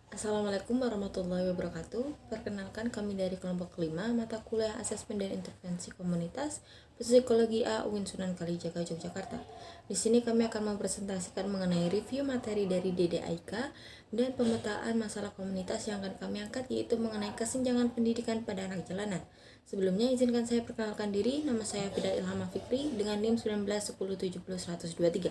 Assalamualaikum warahmatullahi wabarakatuh. Perkenalkan, kami dari kelompok kelima mata kuliah Asesmen dan Intervensi Komunitas Psikologi A UIN Sunan Kalijaga Yogyakarta. Di sini kami akan mempresentasikan mengenai review materi dari DDIK dan pemetaan masalah komunitas yang akan kami angkat, yaitu mengenai kesenjangan pendidikan pada anak jalanan. Sebelumnya izinkan saya perkenalkan diri. Nama saya Fida Ilham Fikri dengan NIM 191070 123.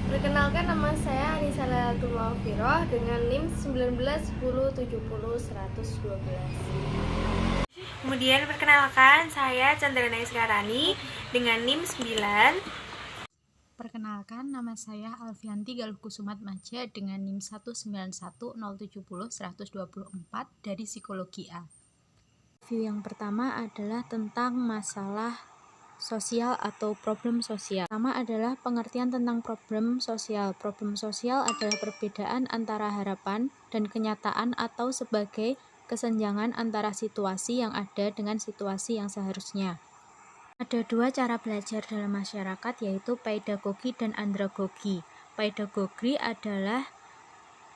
Perkenalkan, nama saya Anissa Lailatul Maufiroh dengan NIM 191070 112. Kemudian perkenalkan, saya Chandra Naiskarani dengan NIM 9. Perkenalkan, nama saya Alfianti Galuh Kusumat Maja dengan NIM 191070124 dari Psikologi A. Review yang pertama adalah tentang masalah sosial atau problem sosial. Pertama adalah pengertian tentang problem sosial. Problem sosial adalah perbedaan antara harapan dan kenyataan atau sebagai kesenjangan antara situasi yang ada dengan situasi yang seharusnya. Ada dua cara belajar dalam masyarakat, yaitu pedagogi dan andragogi. Pedagogi adalah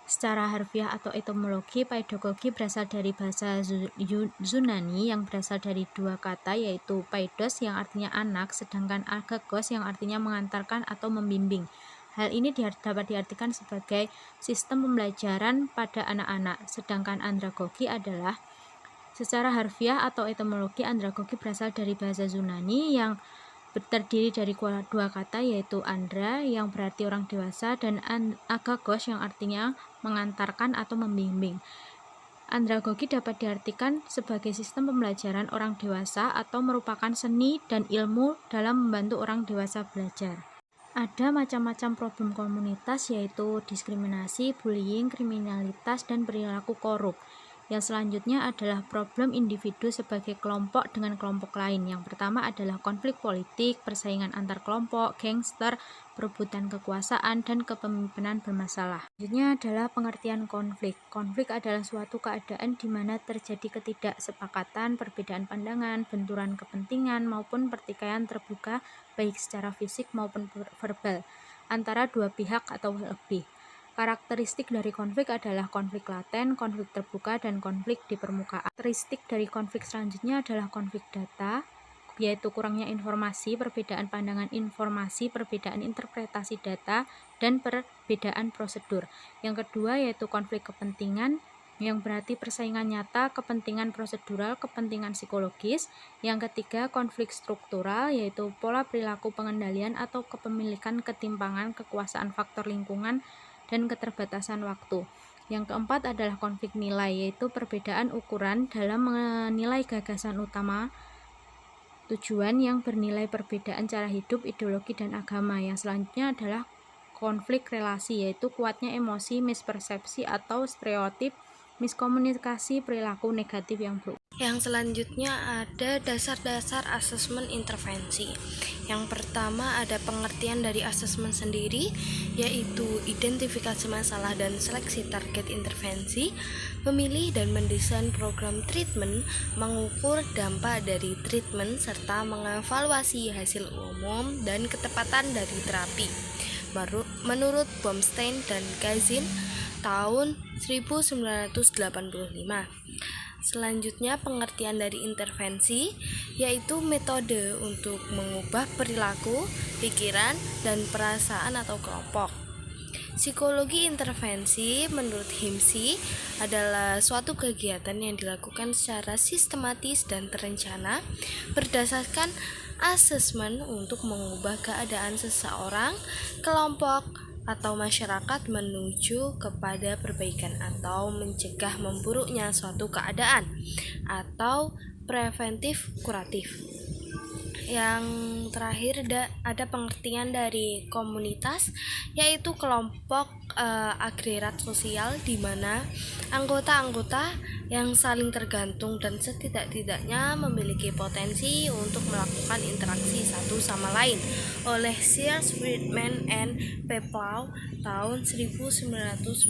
secara harfiah atau etimologi. Pedagogi berasal dari bahasa Yunani yang berasal dari dua kata, yaitu paidos yang artinya anak, sedangkan agagos yang artinya mengantarkan atau membimbing. Hal ini dapat diartikan sebagai sistem pembelajaran pada anak-anak, sedangkan andragogi adalah secara harfiah atau etimologi. Andragogi berasal dari bahasa Yunani yang terdiri dari dua kata, yaitu andra yang berarti orang dewasa dan agagos yang artinya mengantarkan atau membimbing. Andragogi dapat diartikan sebagai sistem pembelajaran orang dewasa atau merupakan seni dan ilmu dalam membantu orang dewasa belajar. Ada macam-macam problem komunitas, yaitu diskriminasi, bullying, kriminalitas, dan perilaku korup. Yang selanjutnya adalah problem individu sebagai kelompok dengan kelompok lain. Yang pertama adalah konflik politik, persaingan antar kelompok, gangster, perebutan kekuasaan, dan kepemimpinan bermasalah. Selanjutnya adalah pengertian konflik. Konflik adalah suatu keadaan di mana terjadi ketidaksepakatan, perbedaan pandangan, benturan kepentingan, maupun pertikaian terbuka baik secara fisik maupun verbal antara dua pihak atau lebih. Karakteristik dari konflik adalah konflik laten, konflik terbuka, dan konflik di permukaan. Karakteristik dari konflik selanjutnya adalah konflik data, yaitu kurangnya informasi, perbedaan pandangan informasi, perbedaan interpretasi data, dan perbedaan prosedur. Yang kedua yaitu konflik kepentingan, yang berarti persaingan nyata, kepentingan prosedural, kepentingan psikologis. Yang ketiga konflik struktural, yaitu pola perilaku pengendalian atau kepemilikan, ketimpangan, kekuasaan faktor lingkungan, dan keterbatasan waktu. Yang keempat adalah konflik nilai, yaitu perbedaan ukuran dalam menilai gagasan utama, tujuan yang bernilai perbedaan cara hidup, ideologi, dan agama. Yang selanjutnya adalah konflik relasi, yaitu kuatnya emosi, mispersepsi atau stereotip, miskomunikasi, perilaku negatif yang buruk. Yang selanjutnya ada dasar-dasar asesmen intervensi. Yang pertama ada pengertian dari asesmen sendiri, yaitu identifikasi masalah dan seleksi target intervensi, memilih dan mendesain program treatment, mengukur dampak dari treatment, serta mengevaluasi hasil umum dan ketepatan dari terapi. Menurut Bomstein dan Kazin tahun 1985. Selanjutnya pengertian dari intervensi, yaitu metode untuk mengubah perilaku, pikiran, dan perasaan atau kelompok. Psikologi intervensi menurut Himsi adalah suatu kegiatan yang dilakukan secara sistematis dan terencana berdasarkan asesmen untuk mengubah keadaan seseorang, kelompok, atau masyarakat menuju kepada perbaikan atau mencegah memburuknya suatu keadaan atau preventif kuratif. Yang terakhir ada pengertian dari komunitas, yaitu kelompok agregat sosial di mana anggota-anggota yang saling tergantung dan setidak-tidaknya memiliki potensi untuk melakukan interaksi satu sama lain, oleh Sears, Friedman, and Peplau tahun 1994.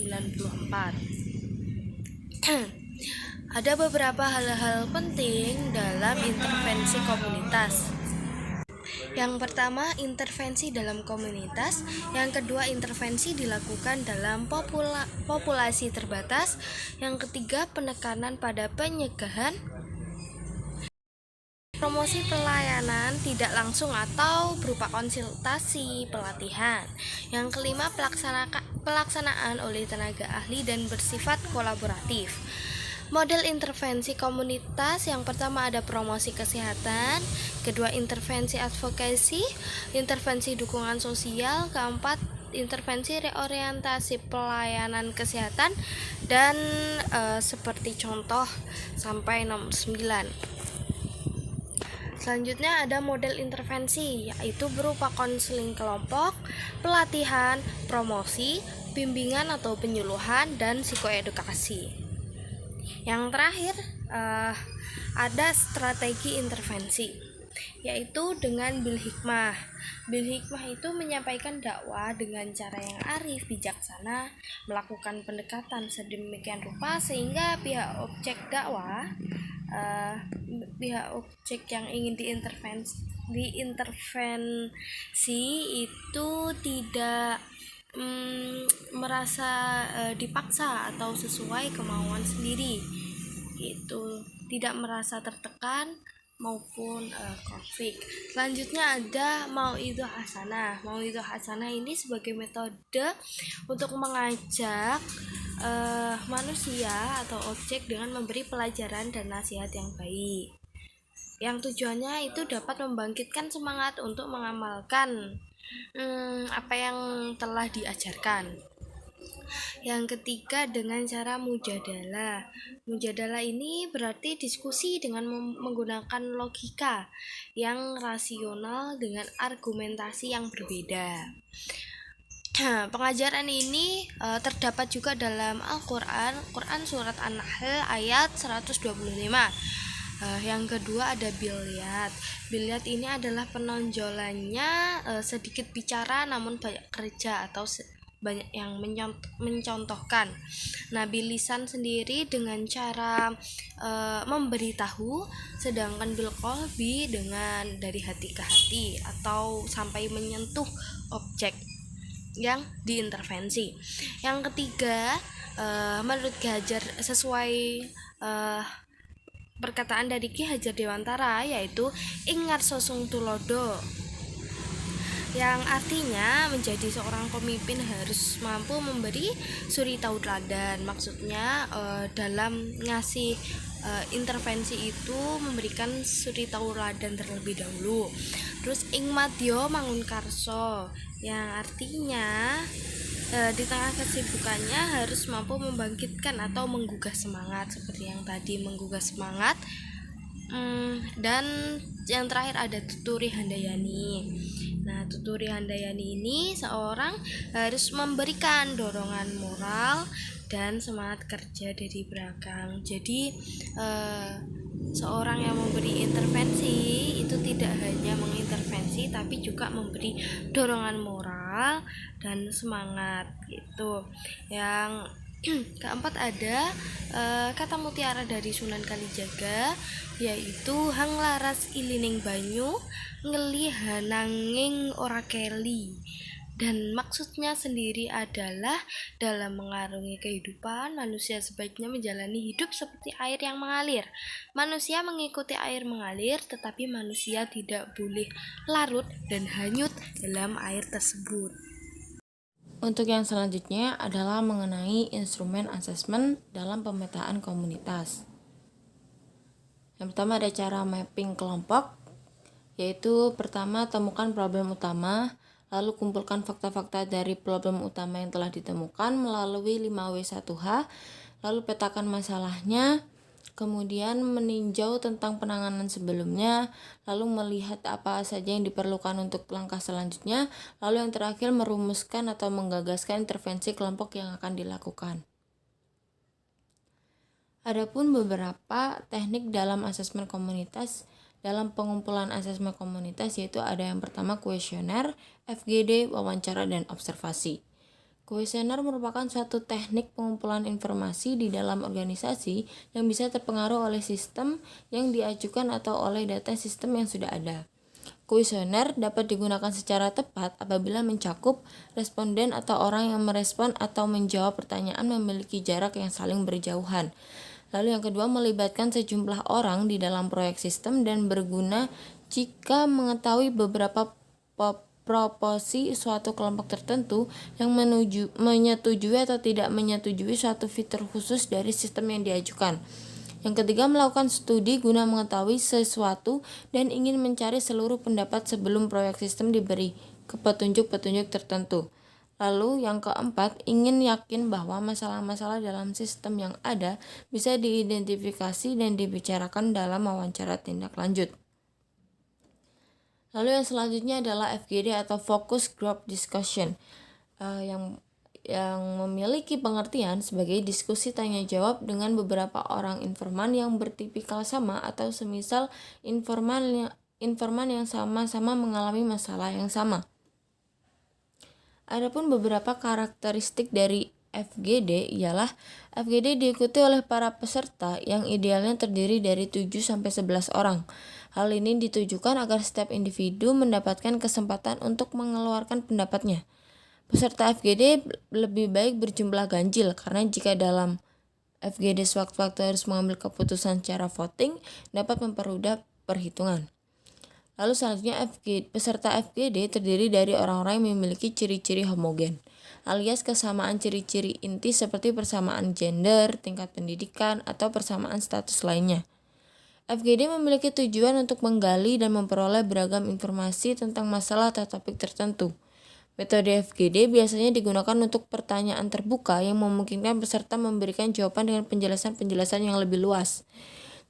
Ada beberapa hal-hal penting dalam intervensi komunitas. Yang pertama, intervensi dalam komunitas. Yang kedua, intervensi dilakukan dalam populasi terbatas. Yang ketiga, penekanan pada pencegahan. Promosi pelayanan tidak langsung atau berupa konsultasi, pelatihan. Yang kelima, pelaksanaan oleh tenaga ahli dan bersifat kolaboratif. Model intervensi komunitas, yang pertama ada promosi kesehatan, kedua intervensi advokasi, intervensi dukungan sosial, keempat intervensi reorientasi pelayanan kesehatan, dan seperti contoh sampai nomor 9. Selanjutnya ada model intervensi, yaitu berupa konseling kelompok, pelatihan, promosi, bimbingan atau penyuluhan, dan psikoedukasi. Yang terakhir ada strategi intervensi, yaitu dengan bil hikmah. Bil hikmah itu menyampaikan dakwah dengan cara yang arif, bijaksana, melakukan pendekatan sedemikian rupa sehingga pihak objek dakwah, pihak objek yang ingin diintervensi itu tidak merasa dipaksa atau sesuai kemauan sendiri, gitu, tidak merasa tertekan maupun konflik. Selanjutnya ada mauidhah hasanah. Mauidhah hasanah ini sebagai metode untuk mengajak manusia atau objek dengan memberi pelajaran dan nasihat yang baik, yang tujuannya itu dapat membangkitkan semangat untuk mengamalkan apa yang telah diajarkan. Yang ketiga dengan cara mujadalah. Mujadalah ini berarti diskusi dengan menggunakan logika yang rasional dengan argumentasi yang berbeda. Pengajaran ini terdapat juga dalam Al-Quran, Quran Surat An-Nahl ayat 125. Yang kedua ada bilyat. Bilyat ini adalah penonjolannya sedikit bicara namun banyak kerja atau banyak yang mencontohkan. Nah, bilisan sendiri dengan cara memberitahu, sedangkan bil qalbi dengan dari hati ke hati atau sampai menyentuh objek yang diintervensi. Yang ketiga, menurut Ki Hajar, sesuai perkataan dari Ki Hajar Dewantara, yaitu ingat sosung tulodo, yang artinya menjadi seorang pemimpin harus mampu memberi suri tauladan. Maksudnya dalam ngasih intervensi itu memberikan suri tauladan terlebih dahulu. Terus ing madya mangun karso, yang artinya di tengah kesibukannya harus mampu membangkitkan atau menggugah semangat, seperti yang tadi menggugah semangat. Dan yang terakhir ada tuturi handayani. Nah, tuturi handayani ini seorang harus memberikan dorongan moral dan semangat kerja dari belakang. Jadi seorang yang memberi intervensi itu tidak hanya mengintervensi tapi juga memberi dorongan moral dan semangat, gitu. Yang keempat ada kata mutiara dari Sunan Kalijaga, yaitu hang laras ilining banyu ngeli hananging ora keli. Dan maksudnya sendiri adalah dalam mengarungi kehidupan, manusia sebaiknya menjalani hidup seperti air yang mengalir. Manusia mengikuti air mengalir, tetapi manusia tidak boleh larut dan hanyut dalam air tersebut. Untuk yang selanjutnya adalah mengenai instrumen asesmen dalam pemetaan komunitas. Yang pertama ada cara mapping kelompok, yaitu pertama temukan problem utama, lalu kumpulkan fakta-fakta dari problem utama yang telah ditemukan melalui 5W1H, lalu petakan masalahnya, kemudian meninjau tentang penanganan sebelumnya, lalu melihat apa saja yang diperlukan untuk langkah selanjutnya, lalu yang terakhir merumuskan atau menggagaskan intervensi kelompok yang akan dilakukan. Adapun beberapa teknik dalam asesmen komunitas. Dalam pengumpulan asesmen komunitas yaitu ada yang pertama kuesioner, FGD, wawancara, dan observasi. Kuesioner merupakan suatu teknik pengumpulan informasi di dalam organisasi yang bisa terpengaruh oleh sistem yang diajukan atau oleh data sistem yang sudah ada. Kuesioner dapat digunakan secara tepat apabila mencakup responden atau orang yang merespon atau menjawab pertanyaan memiliki jarak yang saling berjauhan. Lalu yang kedua, melibatkan sejumlah orang di dalam proyek sistem dan berguna jika mengetahui beberapa proporsi suatu kelompok tertentu yang menyetujui atau tidak menyetujui suatu fitur khusus dari sistem yang diajukan. Yang ketiga, melakukan studi guna mengetahui sesuatu dan ingin mencari seluruh pendapat sebelum proyek sistem diberi petunjuk-petunjuk tertentu. Lalu yang keempat, ingin yakin bahwa masalah-masalah dalam sistem yang ada bisa diidentifikasi dan dibicarakan dalam wawancara tindak lanjut. Lalu yang selanjutnya adalah FGD atau Focus Group Discussion, yang memiliki pengertian sebagai diskusi tanya jawab dengan beberapa orang informan yang bertipikal sama atau semisal informan yang sama-sama mengalami masalah yang sama. Adapun beberapa karakteristik dari FGD ialah FGD diikuti oleh para peserta yang idealnya terdiri dari 7-11 orang. Hal ini ditujukan agar setiap individu mendapatkan kesempatan untuk mengeluarkan pendapatnya. Peserta FGD lebih baik berjumlah ganjil karena jika dalam FGD sewaktu-waktu harus mengambil keputusan secara voting dapat mempermudah perhitungan. Lalu selanjutnya peserta FGD terdiri dari orang-orang yang memiliki ciri-ciri homogen, alias kesamaan ciri-ciri inti seperti persamaan gender, tingkat pendidikan, atau persamaan status lainnya. FGD memiliki tujuan untuk menggali dan memperoleh beragam informasi tentang masalah atau topik tertentu. Metode FGD biasanya digunakan untuk pertanyaan terbuka yang memungkinkan peserta memberikan jawaban dengan penjelasan-penjelasan yang lebih luas.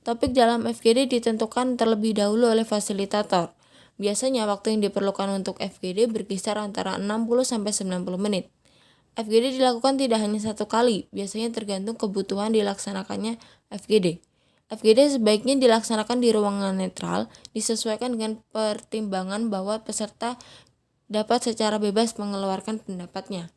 Topik dalam FGD ditentukan terlebih dahulu oleh fasilitator. Biasanya waktu yang diperlukan untuk FGD berkisar antara 60-90 menit. FGD dilakukan tidak hanya satu kali, biasanya tergantung kebutuhan dilaksanakannya FGD. FGD sebaiknya dilaksanakan di ruangan netral, disesuaikan dengan pertimbangan bahwa peserta dapat secara bebas mengeluarkan pendapatnya.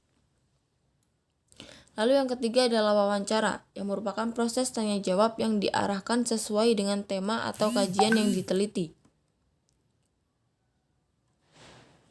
Lalu yang ketiga adalah wawancara, yang merupakan proses tanya jawab yang diarahkan sesuai dengan tema atau kajian yang diteliti.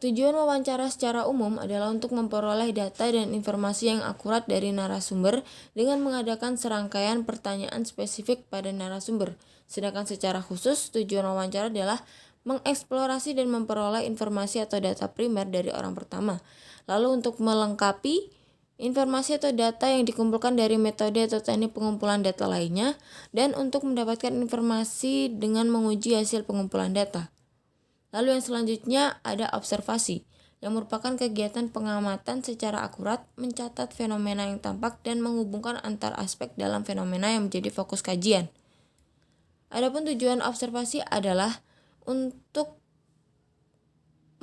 Tujuan wawancara secara umum adalah untuk memperoleh data dan informasi yang akurat dari narasumber dengan mengadakan serangkaian pertanyaan spesifik pada narasumber. Sedangkan secara khusus, tujuan wawancara adalah mengeksplorasi dan memperoleh informasi atau data primer dari orang pertama. Lalu untuk melengkapi informasi atau data yang dikumpulkan dari metode atau teknik pengumpulan data lainnya, dan untuk mendapatkan informasi dengan menguji hasil pengumpulan data. Lalu yang selanjutnya ada observasi, yang merupakan kegiatan pengamatan secara akurat, mencatat fenomena yang tampak dan menghubungkan antar aspek dalam fenomena yang menjadi fokus kajian. Adapun tujuan observasi adalah untuk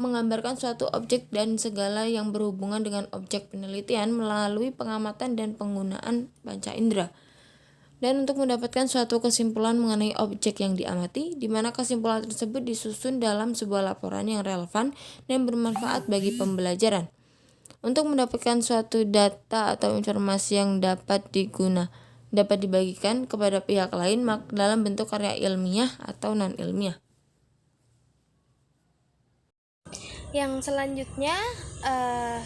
menggambarkan suatu objek dan segala yang berhubungan dengan objek penelitian melalui pengamatan dan penggunaan panca indera, dan untuk mendapatkan suatu kesimpulan mengenai objek yang diamati, di mana kesimpulan tersebut disusun dalam sebuah laporan yang relevan dan bermanfaat bagi pembelajaran. Untuk mendapatkan suatu data atau informasi yang dapat dibagikan kepada pihak lain dalam bentuk karya ilmiah atau non-ilmiah. Yang selanjutnya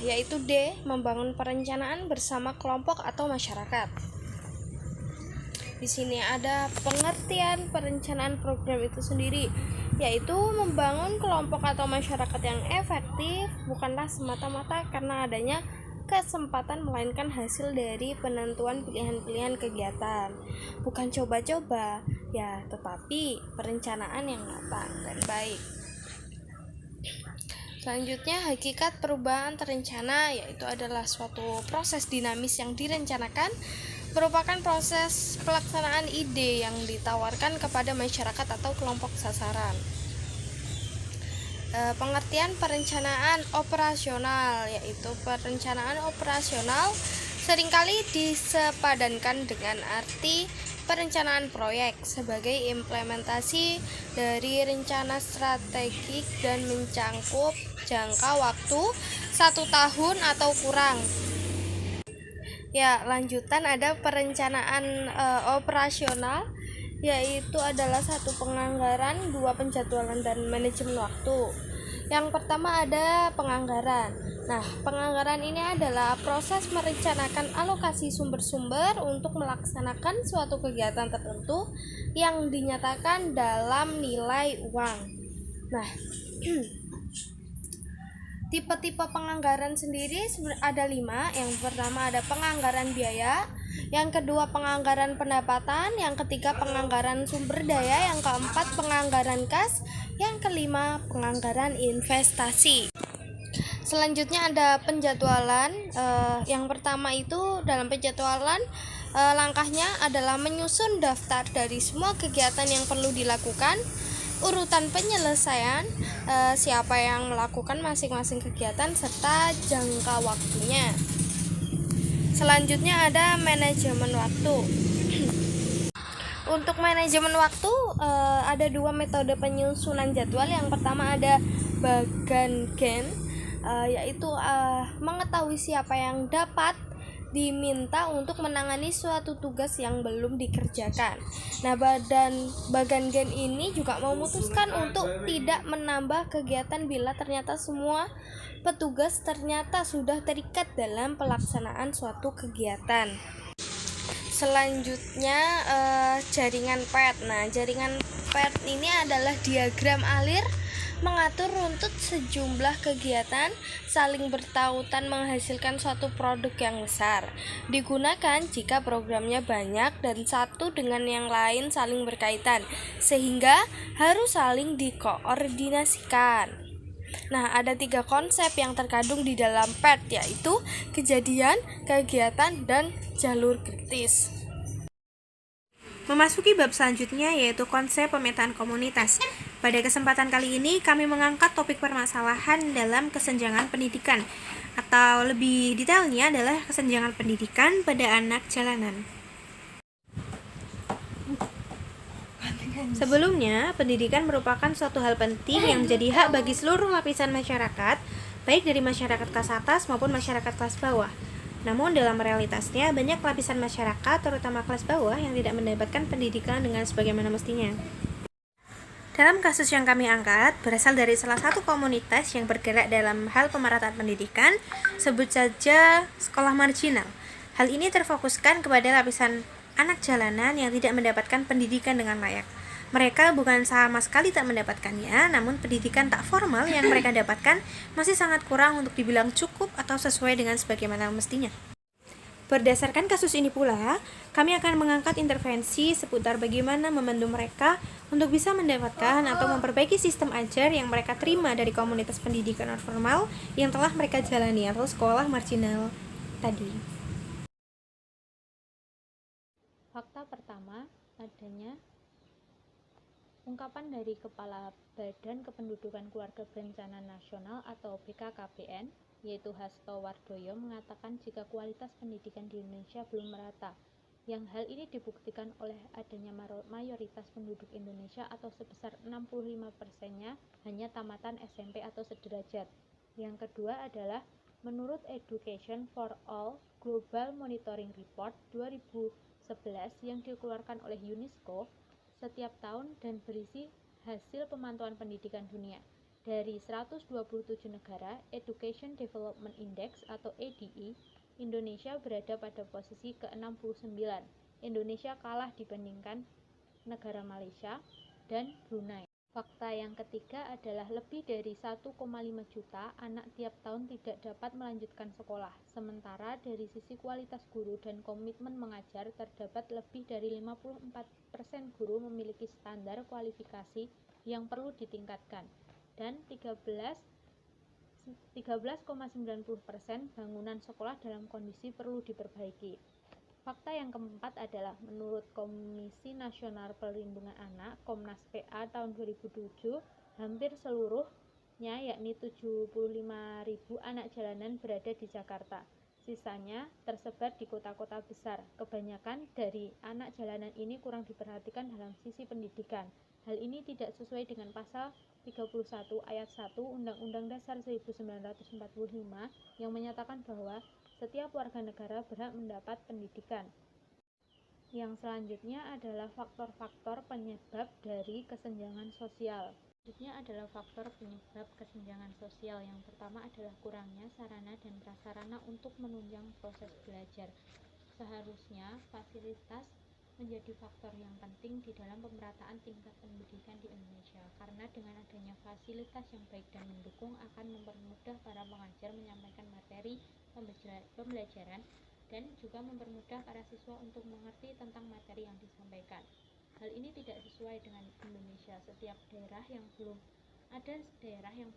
yaitu D, membangun perencanaan bersama kelompok atau masyarakat. Di sini ada pengertian perencanaan program itu sendiri, yaitu membangun kelompok atau masyarakat yang efektif bukanlah semata-mata karena adanya kesempatan, melainkan hasil dari penentuan pilihan-pilihan kegiatan. Bukan coba-coba, ya, tetapi perencanaan yang matang dan baik. Selanjutnya, hakikat perubahan terencana yaitu adalah suatu proses dinamis yang direncanakan, merupakan proses pelaksanaan ide yang ditawarkan kepada masyarakat atau kelompok sasaran. Pengertian perencanaan operasional yaitu perencanaan operasional seringkali disepadankan dengan arti perencanaan proyek sebagai implementasi dari rencana strategik dan mencakup jangka waktu 1 tahun atau kurang. Ya, lanjutan ada perencanaan operasional yaitu adalah 1 penganggaran, 2 penjadwalan dan manajemen waktu. Yang pertama ada penganggaran. Nah, penganggaran ini adalah proses merencanakan alokasi sumber-sumber untuk melaksanakan suatu kegiatan tertentu yang dinyatakan dalam nilai uang. Nah, tipe-tipe penganggaran sendiri ada 5. Yang pertama ada penganggaran biaya, yang kedua penganggaran pendapatan, yang ketiga penganggaran sumber daya, yang keempat penganggaran kas, yang kelima penganggaran investasi. Selanjutnya ada penjadwalan. Yang pertama itu dalam penjadwalan langkahnya adalah menyusun daftar dari semua kegiatan yang perlu dilakukan, urutan penyelesaian, siapa yang melakukan masing-masing kegiatan, serta jangka waktunya. Selanjutnya ada manajemen waktu. Untuk manajemen waktu ada 2 metode penyusunan jadwal. Yang pertama ada Bagan-Gen, yaitu mengetahui siapa yang dapat diminta untuk menangani suatu tugas yang belum dikerjakan. Nah, Bagan-Gen ini juga memutuskan untuk tidak menambah kegiatan bila ternyata semua petugas ternyata sudah terikat dalam pelaksanaan suatu kegiatan. Selanjutnya jaringan PET. Nah, jaringan PET ini adalah diagram alir mengatur runtut sejumlah kegiatan saling bertautan menghasilkan suatu produk yang besar. Digunakan jika programnya banyak dan satu dengan yang lain saling berkaitan, sehingga harus saling dikoordinasikan. Nah, ada 3 konsep yang terkandung di dalam PET, yaitu kejadian, kegiatan, dan jalur kritis. Memasuki bab selanjutnya yaitu konsep pemetaan komunitas. Pada kesempatan kali ini kami mengangkat topik permasalahan dalam kesenjangan pendidikan, atau lebih detailnya adalah kesenjangan pendidikan pada anak jalanan. Sebelumnya, pendidikan merupakan suatu hal penting yang menjadi hak bagi seluruh lapisan masyarakat, baik dari masyarakat kelas atas maupun masyarakat kelas bawah. Namun dalam realitasnya, banyak lapisan masyarakat, terutama kelas bawah, yang tidak mendapatkan pendidikan dengan sebagaimana mestinya. Dalam kasus yang kami angkat, berasal dari salah satu komunitas yang bergerak dalam hal pemerataan pendidikan, sebut saja sekolah marginal. Hal ini terfokuskan kepada lapisan anak jalanan yang tidak mendapatkan pendidikan dengan layak. Mereka bukan sama sekali tak mendapatkannya, namun pendidikan tak formal yang mereka dapatkan masih sangat kurang untuk dibilang cukup atau sesuai dengan sebagaimana mestinya. Berdasarkan kasus ini pula, kami akan mengangkat intervensi seputar bagaimana membantu mereka untuk bisa mendapatkan atau memperbaiki sistem ajar yang mereka terima dari komunitas pendidikan non formal yang telah mereka jalani atau sekolah marginal tadi. Fakta pertama, adanya ungkapan dari Kepala Badan Kependudukan Keluarga Berencana Nasional atau BKKBN, yaitu Hasto Wardoyo, mengatakan jika kualitas pendidikan di Indonesia belum merata, yang hal ini dibuktikan oleh adanya mayoritas penduduk Indonesia atau sebesar 65%-nya hanya tamatan SMP atau sederajat. Yang kedua adalah menurut Education for All Global Monitoring Report 2011 yang dikeluarkan oleh UNESCO setiap tahun dan berisi hasil pemantauan pendidikan dunia. Dari 127 negara, Education Development Index atau EDI, Indonesia berada pada posisi ke-69. Indonesia kalah dibandingkan negara Malaysia dan Brunei. Fakta yang ketiga adalah lebih dari 1,5 juta anak tiap tahun tidak dapat melanjutkan sekolah. Sementara dari sisi kualitas guru dan komitmen mengajar, terdapat lebih dari 54% guru memiliki standar kualifikasi yang perlu ditingkatkan, dan 13,90% bangunan sekolah dalam kondisi perlu diperbaiki. Fakta yang keempat adalah menurut Komisi Nasional Perlindungan Anak Komnas PA tahun 2007, hampir seluruhnya yakni 75.000 anak jalanan berada di Jakarta. Sisanya tersebar di kota-kota besar. Kebanyakan dari anak jalanan ini kurang diperhatikan dalam sisi pendidikan. Hal ini tidak sesuai dengan pasal 31 ayat 1 Undang-Undang Dasar 1945 yang menyatakan bahwa setiap warga negara berhak mendapat pendidikan. Yang selanjutnya adalah faktor-faktor penyebab dari kesenjangan sosial. Selanjutnya adalah faktor penyebab kesenjangan sosial. Yang pertama adalah kurangnya sarana dan prasarana untuk menunjang proses belajar. Seharusnya fasilitas menjadi faktor yang penting di dalam pemerataan tingkat pendidikan di Indonesia, karena dengan adanya fasilitas yang baik dan mendukung akan mempermudah para pengajar menyampaikan materi pembelajaran dan juga mempermudah para siswa untuk mengerti tentang materi yang disampaikan. Hal ini tidak sesuai dengan Indonesia. Setiap daerah yang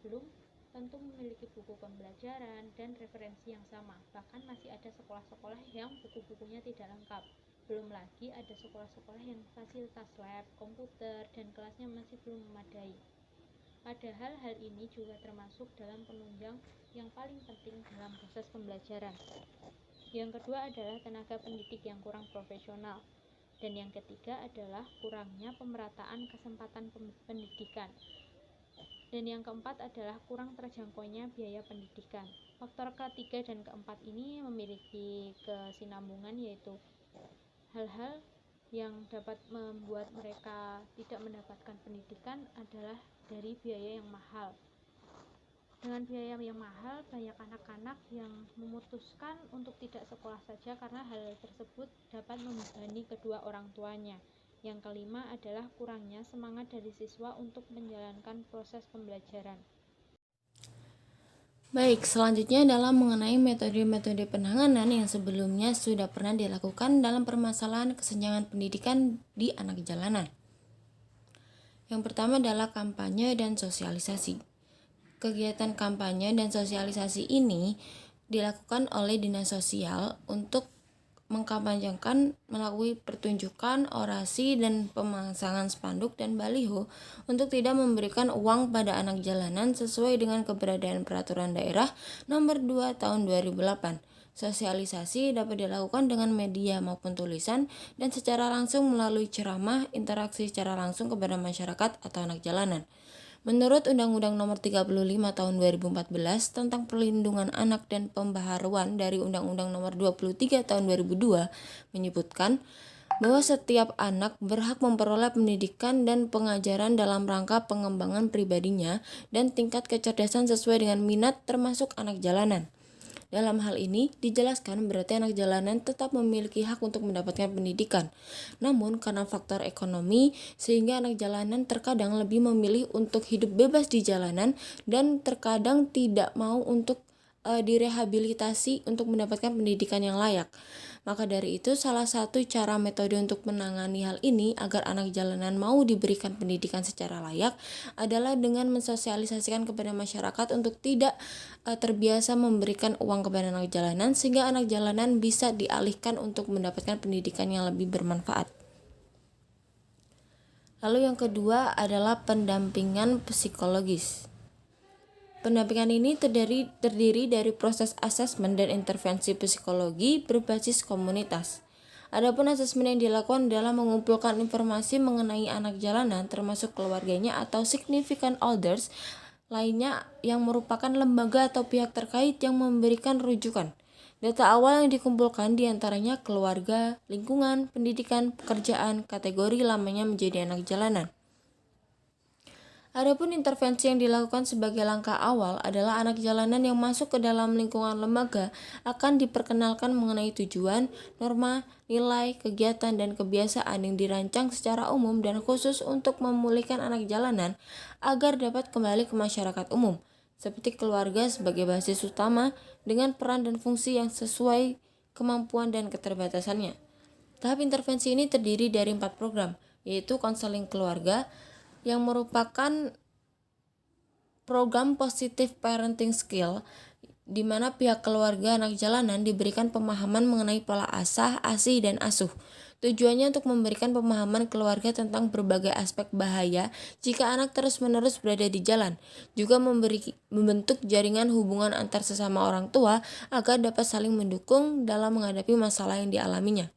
belum tentu memiliki buku pembelajaran dan referensi yang sama. Bahkan masih ada sekolah-sekolah yang buku-bukunya tidak lengkap. Belum lagi ada sekolah-sekolah yang fasilitas lab, komputer, dan kelasnya masih belum memadai. Padahal hal ini juga termasuk dalam penunjang yang paling penting dalam proses pembelajaran. Yang kedua adalah tenaga pendidik yang kurang profesional. Dan yang ketiga adalah kurangnya pemerataan kesempatan pendidikan. Dan yang keempat adalah kurang terjangkaunya biaya pendidikan. Faktor ketiga dan keempat ini memiliki kesinambungan, yaitu hal-hal yang dapat membuat mereka tidak mendapatkan pendidikan adalah dari biaya yang mahal. Dengan biaya yang mahal, banyak anak-anak yang memutuskan untuk tidak sekolah saja karena hal tersebut dapat membebani kedua orang tuanya. Yang kelima adalah kurangnya semangat dari siswa untuk menjalankan proses pembelajaran. Baik, selanjutnya adalah mengenai metode-metode penanganan yang sebelumnya sudah pernah dilakukan dalam permasalahan kesenjangan pendidikan di anak jalanan. Yang pertama adalah kampanye dan sosialisasi. Kegiatan kampanye dan sosialisasi ini dilakukan oleh Dinas Sosial untuk mengkampanyekan melalui pertunjukan, orasi, dan pemasangan spanduk dan baliho untuk tidak memberikan uang pada anak jalanan sesuai dengan keberadaan Peraturan Daerah Nomor 2 Tahun 2008. Sosialisasi dapat dilakukan dengan media maupun tulisan dan secara langsung melalui ceramah, interaksi secara langsung kepada masyarakat atau anak jalanan. Menurut Undang-Undang Nomor 35 Tahun 2014 tentang Perlindungan Anak dan pembaharuan dari Undang-Undang Nomor 23 Tahun 2002 menyebutkan bahwa setiap anak berhak memperoleh pendidikan dan pengajaran dalam rangka pengembangan pribadinya dan tingkat kecerdasan sesuai dengan minat, termasuk anak jalanan. Dalam hal ini, dijelaskan berarti anak jalanan tetap memiliki hak untuk mendapatkan pendidikan. Namun, karena faktor ekonomi, sehingga anak jalanan terkadang lebih memilih untuk hidup bebas di jalanan dan terkadang tidak mau untuk direhabilitasi untuk mendapatkan pendidikan yang layak. Maka dari itu, salah satu cara metode untuk menangani hal ini agar anak jalanan mau diberikan pendidikan secara layak adalah dengan mensosialisasikan kepada masyarakat untuk tidak terbiasa memberikan uang kepada anak jalanan, sehingga anak jalanan bisa dialihkan untuk mendapatkan pendidikan yang lebih bermanfaat. Lalu yang kedua adalah pendampingan psikologis. Pendampingan ini terdiri dari proses asesmen dan intervensi psikologi berbasis komunitas. Adapun asesmen yang dilakukan adalah mengumpulkan informasi mengenai anak jalanan termasuk keluarganya atau significant others lainnya yang merupakan lembaga atau pihak terkait yang memberikan rujukan. Data awal yang dikumpulkan diantaranya keluarga, lingkungan, pendidikan, pekerjaan, kategori lamanya menjadi anak jalanan. Adapun intervensi yang dilakukan sebagai langkah awal adalah anak jalanan yang masuk ke dalam lingkungan lembaga akan diperkenalkan mengenai tujuan, norma, nilai, kegiatan, dan kebiasaan yang dirancang secara umum dan khusus untuk memulihkan anak jalanan agar dapat kembali ke masyarakat umum, seperti keluarga sebagai basis utama dengan peran dan fungsi yang sesuai kemampuan dan keterbatasannya. Tahap intervensi ini terdiri dari 4 program, yaitu konseling keluarga, yang merupakan program positive parenting skill di mana pihak keluarga anak jalanan diberikan pemahaman mengenai pola asah, asih, dan asuh. Tujuannya untuk memberikan pemahaman keluarga tentang berbagai aspek bahaya jika anak terus-menerus berada di jalan, juga membentuk jaringan hubungan antar sesama orang tua agar dapat saling mendukung dalam menghadapi masalah yang dialaminya.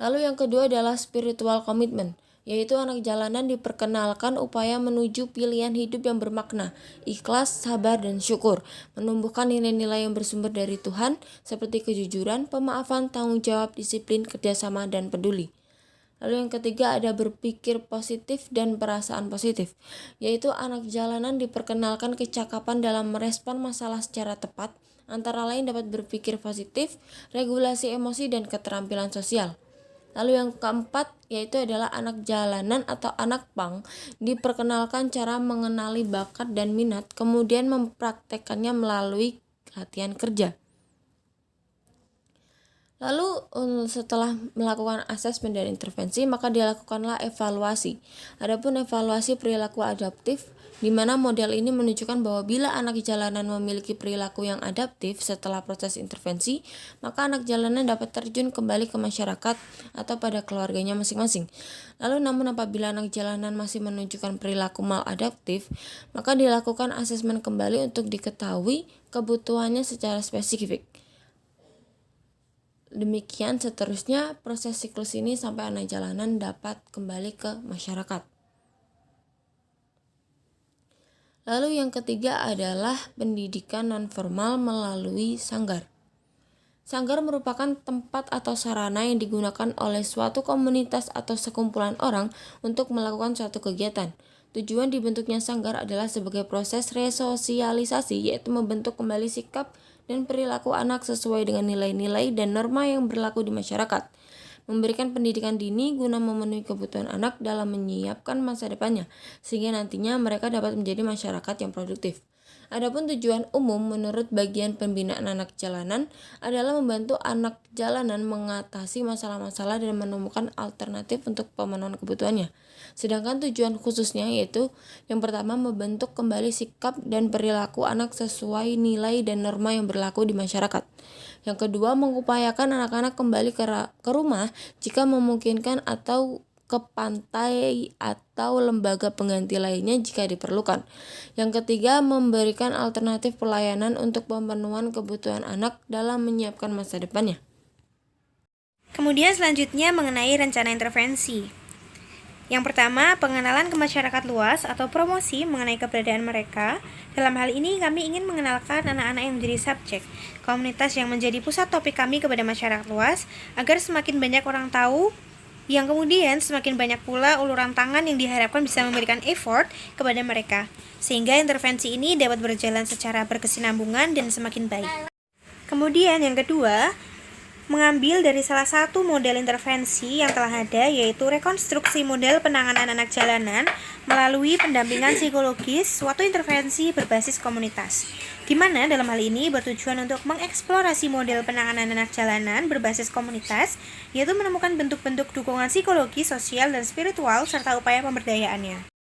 Lalu yang kedua adalah spiritual commitment. yaitu anak jalanan diperkenalkan upaya menuju pilihan hidup yang bermakna, ikhlas, sabar, dan syukur, menumbuhkan nilai-nilai yang bersumber dari Tuhan seperti kejujuran, pemaafan, tanggung jawab, disiplin, kerjasama, dan peduli. Lalu yang ketiga ada berpikir positif dan perasaan positif, yaitu anak jalanan diperkenalkan kecakapan dalam merespon masalah secara tepat, antara lain dapat berpikir positif, regulasi emosi, dan keterampilan sosial. Lalu yang keempat yaitu adalah anak jalanan atau anak pang diperkenalkan cara mengenali bakat dan minat, kemudian mempraktekkannya melalui latihan kerja. Lalu setelah melakukan asesmen dan intervensi, maka dilakukanlah evaluasi. Adapun evaluasi perilaku adaptif, di mana model ini menunjukkan bahwa bila anak jalanan memiliki perilaku yang adaptif setelah proses intervensi, maka anak jalanan dapat terjun kembali ke masyarakat atau pada keluarganya masing-masing. Lalu namun apabila anak jalanan masih menunjukkan perilaku maladaptif, maka dilakukan asesmen kembali untuk diketahui kebutuhannya secara spesifik. Demikian seterusnya proses siklus ini sampai anak jalanan dapat kembali ke masyarakat. Lalu yang ketiga adalah pendidikan nonformal melalui sanggar. Sanggar merupakan tempat atau sarana yang digunakan oleh suatu komunitas atau sekumpulan orang untuk melakukan suatu kegiatan. Tujuan dibentuknya sanggar adalah sebagai proses resosialisasi, yaitu membentuk kembali sikap dan perilaku anak sesuai dengan nilai-nilai dan norma yang berlaku di masyarakat. Memberikan pendidikan dini guna memenuhi kebutuhan anak dalam menyiapkan masa depannya, sehingga nantinya mereka dapat menjadi masyarakat yang produktif. Adapun tujuan umum menurut bagian pembinaan anak jalanan adalah membantu anak jalanan mengatasi masalah-masalah dan menemukan alternatif untuk pemenuhan kebutuhannya. Sedangkan tujuan khususnya yaitu yang pertama membentuk kembali sikap dan perilaku anak sesuai nilai dan norma yang berlaku di masyarakat. Yang kedua, mengupayakan anak-anak kembali ke rumah jika memungkinkan atau ke pantai atau lembaga pengganti lainnya jika diperlukan. Yang ketiga, memberikan alternatif pelayanan untuk pemenuhan kebutuhan anak dalam menyiapkan masa depannya. Kemudian selanjutnya mengenai rencana intervensi. Yang pertama, pengenalan ke masyarakat luas atau promosi mengenai keberadaan mereka. Dalam hal ini kami ingin mengenalkan anak-anak yang menjadi subjek, komunitas yang menjadi pusat topik kami kepada masyarakat luas, agar semakin banyak orang tahu, yang kemudian semakin banyak pula uluran tangan yang diharapkan bisa memberikan effort kepada mereka, sehingga intervensi ini dapat berjalan secara berkesinambungan dan semakin baik. Kemudian yang kedua, mengambil dari salah satu model intervensi yang telah ada, yaitu rekonstruksi model penanganan anak jalanan melalui pendampingan psikologis suatu intervensi berbasis komunitas, di mana dalam hal ini bertujuan untuk mengeksplorasi model penanganan anak jalanan berbasis komunitas, yaitu menemukan bentuk-bentuk dukungan psikologi, sosial, dan spiritual serta upaya pemberdayaannya.